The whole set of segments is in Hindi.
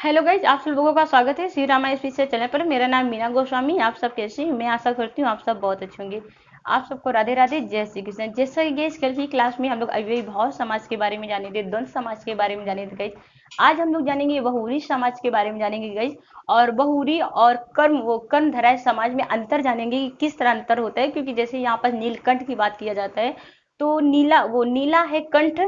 हेलो गाइज, आप सब लोगों का स्वागत है श्री रामा स्पेशल चैनल पर। मेरा नाम मीना गोस्वामी। आप सब कैसे हैं? मैं आशा करती हूँ आप सब बहुत अच्छे होंगे। आप सबको राधे राधे, जय श्री कृष्ण। जैसा कि गाइज कल की क्लास में हम लोग अविभाव समाज के बारे में जाने थे, द्वंद्व समाज के बारे में जाने थे गाइज। आज हम लोग जानेंगे बहुव्रीहि समाज के बारे में जानेंगे गाइज। और बहुव्रीहि और कर्मधारय समाज में अंतर जानेंगे कि किस तरह अंतर होता है, क्योंकि जैसे यहाँ पर नीलकंठ की बात किया जाता है तो नीला है कंठ।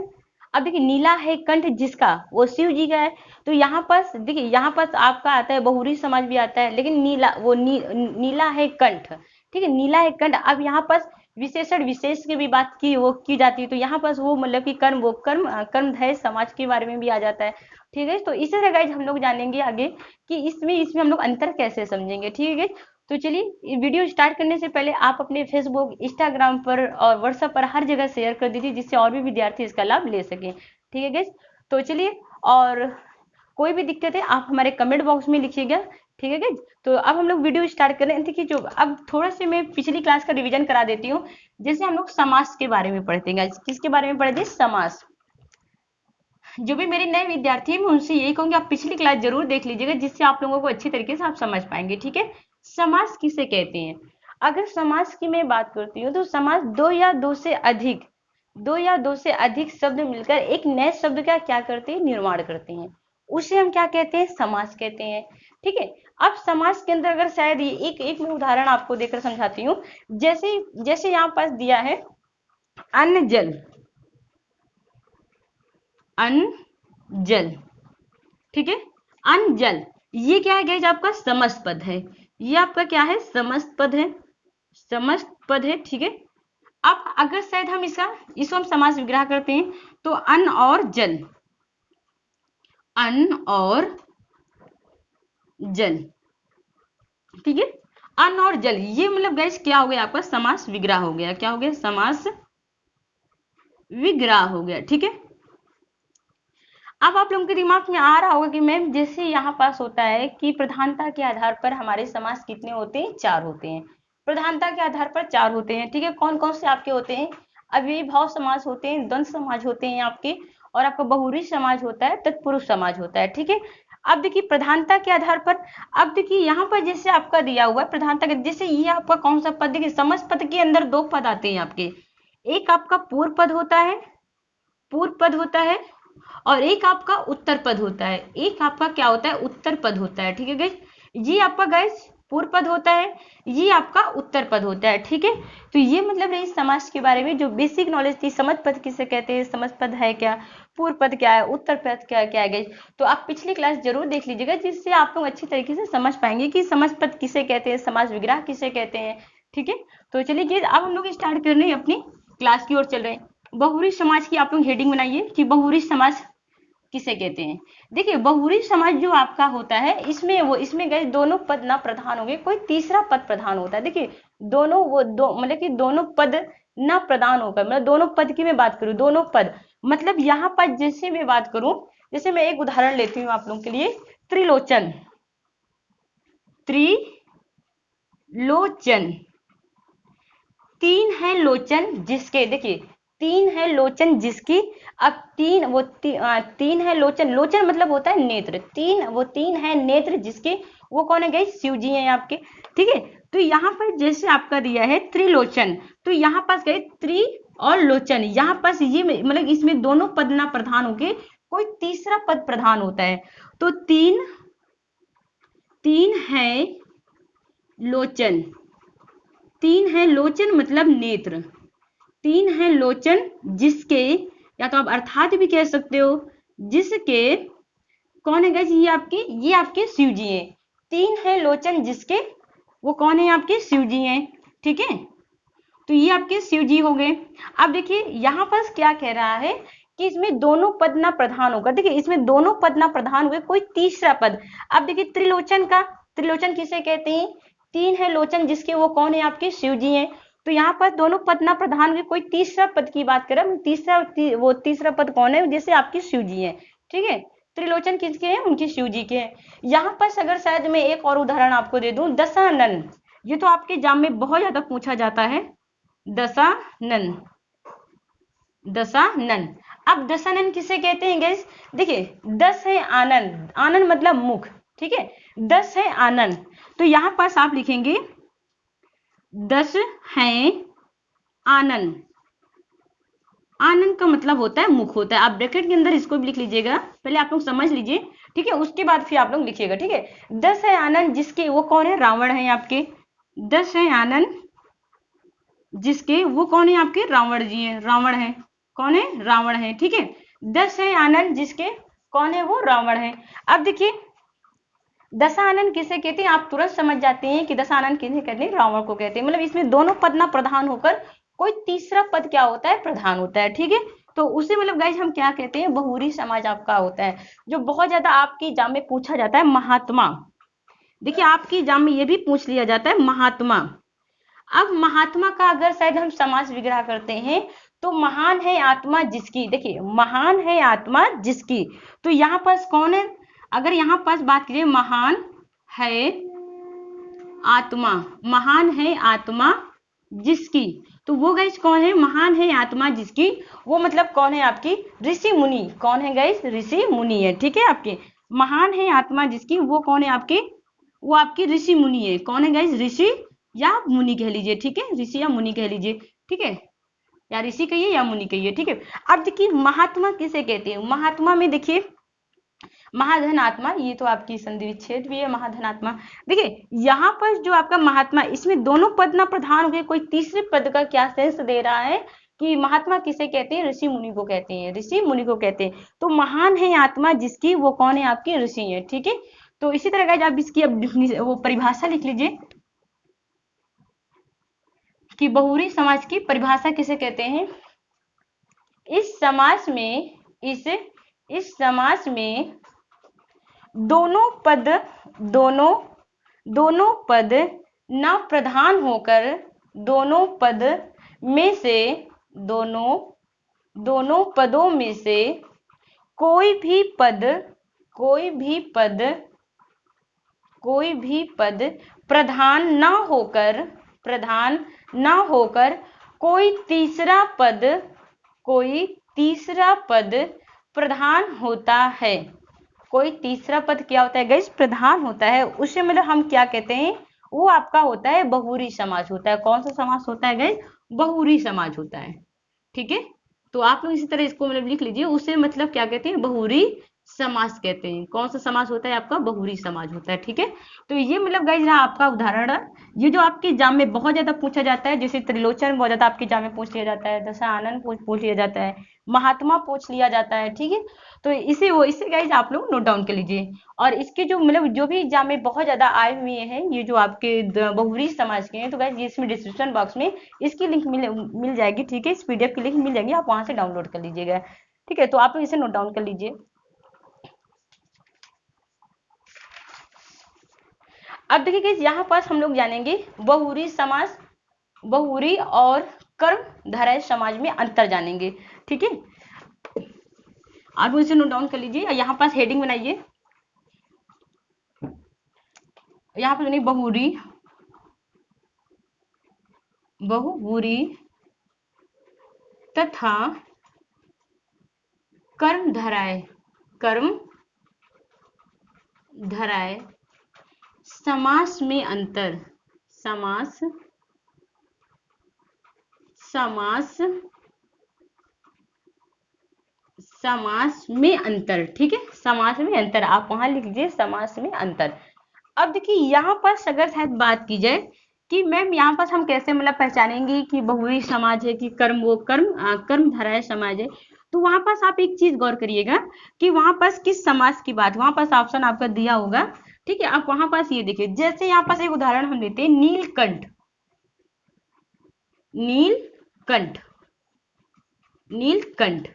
अब देखिए, नीला है कंठ जिसका, वो शिव जी का है। तो यहाँ पर देखिए, यहाँ पर आपका आता है बहुव्रीहि समाज भी आता है, लेकिन नीला है कंठ। ठीक है, नीला है कंठ। अब यहाँ पर विशेषण विशेष की भी बात की जाती है, तो यहाँ पर वो मतलब कि कर्मधारय समाज के बारे में भी आ जाता है। ठीक है, तो इसी तरह गाइज हम लोग जानेंगे आगे कि इसमें हम लोग अंतर कैसे समझेंगे। ठीक है, तो चलिए वीडियो स्टार्ट करने से पहले आप अपने फेसबुक, इंस्टाग्राम पर और व्हाट्सएप पर हर जगह शेयर कर दीजिए, जिससे और भी विद्यार्थी इसका लाभ ले सकें। ठीक है गाइज, तो चलिए, और कोई भी दिक्कत है आप हमारे कमेंट बॉक्स में लिखिएगा। ठीक है गाइज, तो अब हम लोग वीडियो स्टार्ट करें। देखिए, जो अब थोड़ा से मैं पिछली क्लास का रिवीजन करा देती हूँ। जैसे हम लोग समास के बारे में पढ़ते हैं गाइज। किसके बारे में पढ़े थे? समास। जो भी मेरे नए विद्यार्थी हैं, मैं उनसे यही कहूंगी आप पिछली क्लास जरूर देख लीजिएगा, जिससे आप लोगों को अच्छी तरीके से आप समझ पाएंगे। ठीक है, समास किसे कहते हैं? अगर समास की मैं बात करती हूँ तो समास दो या दो से अधिक शब्द मिलकर एक नए शब्द का क्या करते हैं? निर्माण करते हैं। उसे हम क्या कहते हैं? समास कहते हैं। ठीक है, अब समास के अंदर अगर शायद ये एक मैं उदाहरण आपको देकर समझाती हूँ। जैसे जैसे यहाँ पास दिया है अन्न जल, अन्न जल। ठीक है, अन्न जल, ये क्या है गाइज? आपका समस्त पद है। ये आपका क्या है? समस्त पद है। समस्त पद है। ठीक है, अब अगर शायद हम इसको हम समास विग्रह करते हैं तो अन्न और जल, अन्न और जल। ठीक है, अन्न और जल, ये मतलब गाइज क्या हो गया? आपका समास विग्रह हो गया। क्या हो गया? समास विग्रह हो गया। ठीक है, अब आप लोगों के दिमाग में आ रहा होगा कि मैम जैसे यहाँ पास होता है कि प्रधानता के आधार पर हमारे समास कितने होते हैं? 4 होते हैं। प्रधानता के आधार पर 4 होते हैं। ठीक है, कौन कौन से आपके होते हैं? अव्ययीभाव समास होते हैं, द्वंद्व समाज होते हैं आपके, और आपका बहुव्रीहि समाज होता है, तत्पुरुष समाज होता है। ठीक है, अब देखिए प्रधानता के आधार पर, अब देखिए यहाँ पर जैसे आपका दिया हुआ है प्रधानता के, जैसे ये आपका कौन सा पद? देखिए, समस्त पद के अंदर 2 पद आते हैं आपके। एक आपका पूर्व पद होता है, पूर्व पद होता है, और एक आपका उत्तर पद होता है। एक आपका क्या होता है? उत्तर पद होता है। ठीक है गाइस, ये आपका गाइस पूर्व पद होता है, ये आपका उत्तर पद होता है। ठीक है, तो ये मतलब रही समास के बारे में जो बेसिक नॉलेज थी। समझ पद किसे कहते हैं, समझ पद है क्या, पूर्व पद क्या है, उत्तर पद क्या है गाइस। तो आप पिछली क्लास जरूर देख लीजिएगा, जिससे आप लोग अच्छी तरीके से समझ पाएंगे कि समझ पद किसे कहते हैं, समास विग्रह किसे कहते हैं। ठीक है, तो चलिए अब हम लोग स्टार्ट कर रहे हैं, अपनी क्लास की ओर चल रहे हैं। बहुव्रीहि समाज की आप लोग हेडिंग बनाइए कि बहुव्रीहि समाज किसे कहते हैं। देखिए, बहुव्रीहि समाज जो आपका होता है, इसमें गए दोनों पद ना प्रधान होंगे, कोई तीसरा पद प्रधान होता है। देखिए, मतलब कि दोनों पद ना प्रधान होकर, मतलब दोनों पद की मैं बात करूं, दोनों पद, मतलब यहाँ पर जैसे मैं बात करूं, जैसे मैं एक उदाहरण लेती हूँ आप लोगों के लिए। त्रिलोचन, त्रिलोचन, तीन है लोचन जिसके, देखिए तीन है लोचन जिसकी। अब तीन है लोचन, लोचन मतलब होता है नेत्र, तीन है नेत्र जिसके, वो कौन है गई? शिव जी हैं आपके। ठीक है, तो यहाँ पर जैसे आपका दिया है त्रिलोचन, तो यहाँ पास गए त्रि और लोचन, यहाँ पास ये मतलब इसमें दोनों पद ना प्रधान होके कोई तीसरा पद प्रधान होता है। तो तीन है लोचन, तीन है लोचन मतलब नेत्र, तीन है लोचन जिसके, या तो आप अर्थात भी कह सकते हो, जिसके कौन है गाइस? ये आपके शिव जी हैं। तीन है लोचन जिसके, वो कौन है? आपके शिव जी हैं। ठीक है, तो ये आपके शिव जी हो गए। अब देखिए यहाँ पर क्या कह रहा है कि इसमें दोनों पद ना प्रधान होगा। देखिए, इसमें दोनों पद ना प्रधान हुए, कोई तीसरा पद। अब देखिए त्रिलोचन किसे कहते हैं? तीन है लोचन जिसके, वो कौन है? आपके शिव जी हैं। तो यहाँ पर दोनों पद ना प्रधान हुए, कोई तीसरा पद की बात करें, वो तीसरा पद कौन है? जैसे आपके शिव जी है। ठीक है, त्रिलोचन किसके हैं? उनके शिव जी के हैं। यहाँ पर अगर शायद मैं एक और उदाहरण आपको दे दूं, दशानन, ये तो आपके एग्जाम में बहुत ज्यादा पूछा जाता है। दशानन, दशानन। अब दशानन किसे कहते हैं गाइस? देखिए 10 है आनन, आनन मतलब मुख, ठीक है, 10 है आनन, तो यहां पास आप लिखेंगे 10 है आनन। आनन का मतलब होता है मुख होता है, आप ब्रैकेट के अंदर इसको भी लिख लीजिएगा, पहले आप लोग समझ लीजिए, ठीक है, उसके बाद फिर आप लोग लिखिएगा, ठीक है। 10 है आनन जिसके, वो कौन है? रावण है आपके। 10 है आनन जिसके, वो कौन है आपके? रावण जी है, रावण है, कौन है? रावण है, ठीक है। 10 है आनन जिसके, कौन है वो? रावण है। अब देखिए दशानन किसे कहते हैं, आप तुरंत समझ जाते हैं कि दशानन किसे कहते हैं? रावण को कहते हैं। मतलब इसमें दोनों पद ना प्रधान होकर कोई तीसरा पद क्या होता है? प्रधान होता है, ठीक है। तो उसे मतलब गाइस हम क्या कहते हैं? बहुरी समाज आपका होता है, जो बहुत ज्यादा आपकी एग्जाम में पूछा जाता है। महात्मा, देखिए आपकी एग्जाम में ये भी पूछ लिया जाता है महात्मा। अब महात्मा का अगर शायद हम समास विग्रह करते हैं तो महान है आत्मा जिसकी, देखिए महान है आत्मा जिसकी, तो यहाँ पास कौन है? अगर यहाँ पास बात करिए महान है आत्मा, महान है आत्मा जिसकी, तो वो गाइस कौन है? महान है आत्मा जिसकी, वो मतलब कौन है? आपकी ऋषि मुनि। कौन है गाइस? ऋषि मुनि है, ठीक है। आपके महान है आत्मा जिसकी, वो कौन है आपके? वो आपकी ऋषि मुनि है। कौन है गाइस? ऋषि या मुनि कह लीजिए, ठीक है, ऋषि या मुनि कह लीजिए, ठीक है, या ऋषि कहिए या मुनि कहिए, ठीक है। अब देखिए महात्मा किसे कहते हैं? महात्मा में देखिए महाधन आत्मा, ये तो आपकी संधि विच्छेद भी है महाधन आत्मा। देखिए यहाँ पर जो आपका महात्मा, इसमें दोनों पद ना प्रधान हो गए, कोई तीसरे पद का क्या सेंस दे रहा है कि महात्मा किसे कहते हैं? ऋषि मुनि को कहते हैं, ऋषि मुनि को कहते हैं। तो महान है आत्मा जिसकी, वो कौन है? आपकी ऋषि है, ठीक है। तो इसी तरह का आप इसकी अब वो परिभाषा लिख लीजिए कि बहुरी समाज की परिभाषा किसे कहते हैं? इस समाज में, इस समाज में दोनों पद, दोनों दोनों पद न प्रधान होकर, दोनों पद में से, दोनों पदों में से कोई भी पद, कोई भी पद, कोई भी पद प्रधान न होकर, प्रधान न होकर कोई तीसरा पद, कोई तीसरा पद प्रधान होता है। कोई तीसरा पद क्या होता है गाइस? प्रधान होता है, उसे मतलब हम क्या कहते हैं? वो आपका होता है बहुरी समाज होता है। कौन सा समास होता है गाइस? बहुरी समाज होता है, ठीक है। तो आप लोग इसी तरह इसको मतलब लिख लीजिए, उसे मतलब क्या कहते हैं? बहुरी समास कहते हैं। कौन सा समास होता है आपका? बहुरी समाज होता है, ठीक है। तो ये मतलब गाइस यहाँ आपका उदाहरण है, ये जो आपके एग्जाम में बहुत ज्यादा पूछा जाता है, जैसे त्रिलोचन बहुत ज्यादा आपके एग्जाम में पूछ लिया जाता है, दशानन पूछ लिया जाता है, महात्मा पूछ लिया जाता है, ठीक है। तो इसे गाइस आप लोग नोट डाउन कर लीजिए। और इसके जो मतलब जो भी एग्जाम में बहुत ज्यादा आए हुए हैं, ये जो आपके बहुरी समाज के हैं, तो गाइस इसमें डिस्क्रिप्शन बॉक्स में इसकी लिंक मिल जाएगी, ठीक है, इस पीडीएफ की लिंक मिल जाएगी, आप वहां से डाउनलोड कर लीजिएगा, ठीक है। तो आप लोग इसे नोट डाउन कर लीजिए। अब देखिए गाइस यहाँ पास हम लोग जानेंगे बहुरी समास, बहुरी और कर्मधारय समाज में अंतर जानेंगे, ठीक है। आप इसे नोट डाउन कर लीजिए, यहाँ पास हेडिंग बनाइए, यहाँ पर बहुरी, बहुरी तथा कर्मधारय, कर्मधारय समास में अंतर, समास, समास, समास में अंतर, ठीक है, समास में अंतर, आप वहां लिख लीजिए समास में अंतर। अब देखिए यहाँ पर अगर शायद बात की जाए कि मैम यहाँ पर हम कैसे मतलब पहचानेंगे कि बहुरी समाज है कि कर्मधारय समाज है, तो वहां पास आप एक चीज गौर करिएगा कि वहां पास किस समाज की बात, वहां पास ऑप्शन आपका दिया होगा, ठीक है। आप वहां पास ये देखिए, जैसे यहाँ पास एक उदाहरण हम लेते हैं नीलकंठ, नीलकंठ, नीलकंठ।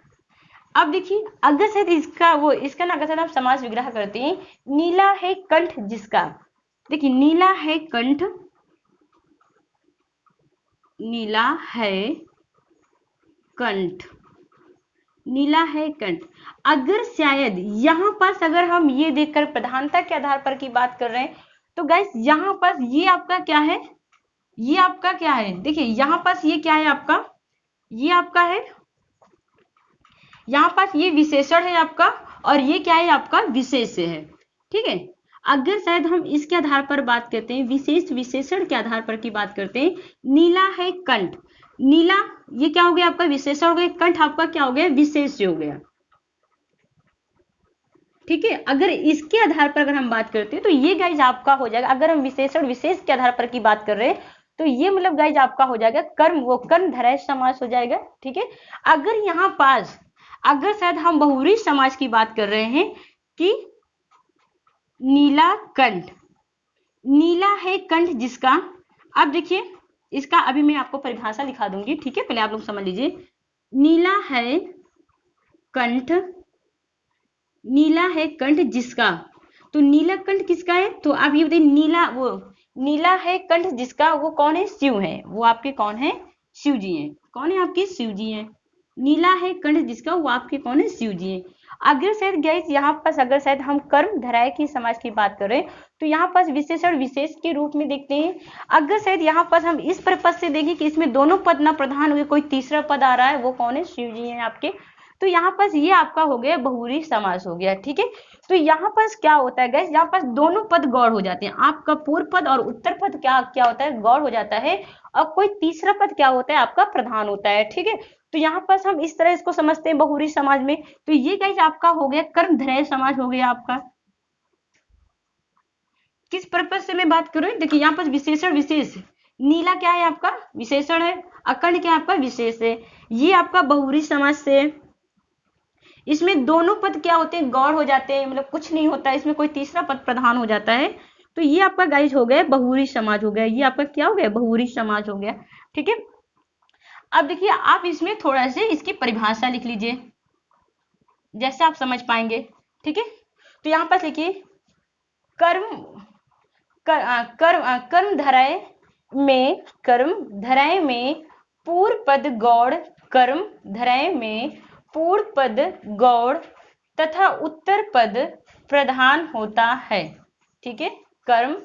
अब देखिए अगर शायद इसका ना अगर शायद आप समास विग्रह करते हैं, नीला है कंठ जिसका, देखिए नीला है कंठ, नीला है कंठ, नीला है कंठ। अगर शायद यहाँ पास अगर हम ये देखकर प्रधानता के आधार पर की बात कर रहे हैं, तो गाइस यहाँ पास ये आपका क्या है? ये आपका क्या है? देखिए यहाँ पास ये क्या है आपका? ये आपका है यहाँ पास ये विशेषण है आपका और ये क्या है आपका विशेष्य है। ठीक है, अगर शायद हम इसके आधार पर बात करते हैं, विशेष विशेषण के आधार पर की बात करते हैं, नीला है कंठ, नीला ये क्या हो गया आपका विशेषण हो गया, कंठ आपका क्या हो गया विशेष्य हो गया। ठीक है, अगर इसके आधार पर अगर हम बात करते हैं तो ये गाइज आपका हो जाएगा, अगर हम विशेषण विशेष के आधार पर की बात कर रहे हैं तो ये मतलब गाइज आपका हो जाएगा कर्म, वो कर्म धराय समास हो जाएगा। ठीक है, अगर यहाँ पास अगर शायद हम बहुव्रीहि समाज की बात कर रहे हैं कि नीला कंठ, नीला है कंठ जिसका, अब देखिए इसका अभी मैं आपको परिभाषा लिखा दूंगी। ठीक है, पहले आप लोग समझ लीजिए, नीला है कंठ, नीला है कंठ जिसका, तो नीला कंठ किसका है, तो आप ये बताइए, नीला वो नीला है कंठ जिसका वो कौन है, शिव है, वो आपके कौन है, शिव जी हैं। कौन है आपके, शिव जी हैं। नीला है कंठ जिसका वो आपके कौन है, शिव जी हैं। अगर शायद गैस यहाँ पास अगर शायद हम कर्म धराय की समाज की बात करें तो यहाँ पास विशेषण विशेष के रूप में देखते हैं। अगर शायद यहाँ पास हम इस पर्पज से देखें कि इसमें दोनों पद ना प्रधान हुए, कोई तीसरा पद आ रहा है, वो कौन है, शिव जी हैं आपके, तो यहाँ पास ये आपका हो गया बहुव्रीहि समास हो गया। ठीक है, तो यहाँ पास क्या होता है गैस, यहाँ पास दोनों पद गौड़ हो जाते हैं, आपका पूर्व पद और उत्तर पद क्या क्या होता है, गौड़ हो जाता है, और कोई तीसरा पद क्या होता है, आपका प्रधान होता है। ठीक है, तो यहाँ पास हम इस तरह इसको समझते हैं बहुव्रीहि समाज में। तो ये गैस आपका हो गया कर्म धराय समाज हो गया आपका। किस पर्पज से मैं बात करूं, देखिए यहाँ पास विशेषण विशेष, नीला क्या है आपका विशेषण है, अखंड क्या है आपका विशेष है, ये आपका बहुव्रीहि समाज से। इसमें दोनों पद क्या होते हैं, गौड़ हो जाते हैं, मतलब कुछ नहीं होता है, इसमें कोई तीसरा पद प्रधान हो जाता है। तो ये आपका गाइज हो गया बहुव्रीहि समाज हो गया, ये आपका क्या हो गया बहुव्रीहि समाज हो गया। ठीक है, अब देखिए आप इसमें थोड़ा से इसकी परिभाषा लिख लीजिए जैसे आप समझ पाएंगे। ठीक है, तो यहाँ पर लिखिए कर्म कर्म धराय में पूर्व पद गौड़, कर्म धराय में पूर्व पद गौड़ तथा उत्तर पद प्रधान होता है। ठीक है, कर्म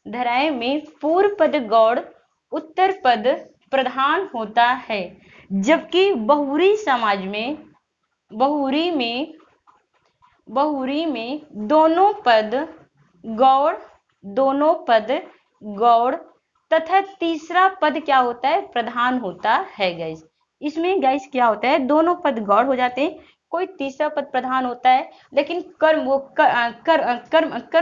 धराय में पूर्व पद गौड़, उत्तर पद प्रधान होता है, जबकि बहुव्रीहि समाज में बहुव्रीहि में दोनों पद गौड़ तथा तीसरा पद क्या होता है, प्रधान होता है। गाइस इसमें गाइस क्या होता है, दोनों पद गौड़ हो जाते हैं, कोई तीसरा पद प्रधान होता है, लेकिन कर्म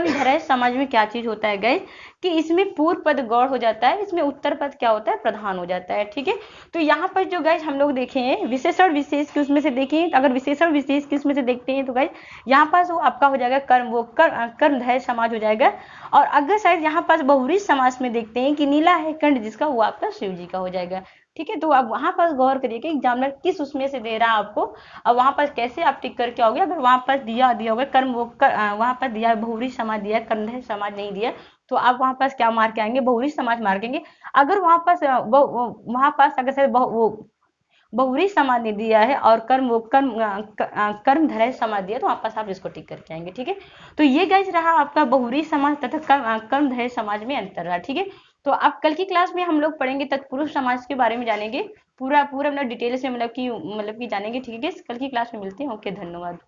धराय समाज में क्या चीज होता है गाइस, कि इसमें पूर्व पद गौड़ हो जाता है, इसमें उत्तर पद क्या होता है, प्रधान हो जाता है। ठीक है, तो यहाँ पर जो गाइस हम लोग देखे हैं विशेषण विशेष की उसमें से देखें, अगर विशेषण विशेष की उसमें से देखते हैं तो गाइस यहाँ पास वो आपका हो जाएगा कर्म धराय समाज हो जाएगा। और अगर शायद यहाँ पास बहुव्रीहि समास में देखते हैं कि नीला है कंठ जिसका, वो आपका शिव जी का हो जाएगा। ठीक है, तो अब वहां पर गौर करिए कि एग्जामिनर किस उसमें से दे रहा है आपको, अब वहां पर कैसे आप टिक करके आओगे। अगर वहां पर दिया होगा कर्म वहां पर दिया बहुव्रीहि समाज दिया, कर्मधारय समाज नहीं दिया, तो आप वहां पास क्या मार के आएंगे, बहुव्रीहि समाज मार केंगे। अगर वहां पास अगर शायद बहुव्रीहि समाज ने दिया है और कर्म धराय समाज दिया, तो वहां पास आप इसको टिक करके आएंगे। ठीक है, तो ये गाइस रहा आपका बहुव्रीहि समाज तथा कर्म धराय समाज में अंतर रहा। ठीक है, तो अब कल की क्लास में हम लोग पढ़ेंगे तत्पुरुष समाज के बारे में जानेंगे, पूरा मतलब डिटेल से मतलब कि जानेंगे। ठीक है, कल की क्लास में मिलते हैं। ओके, धन्यवाद।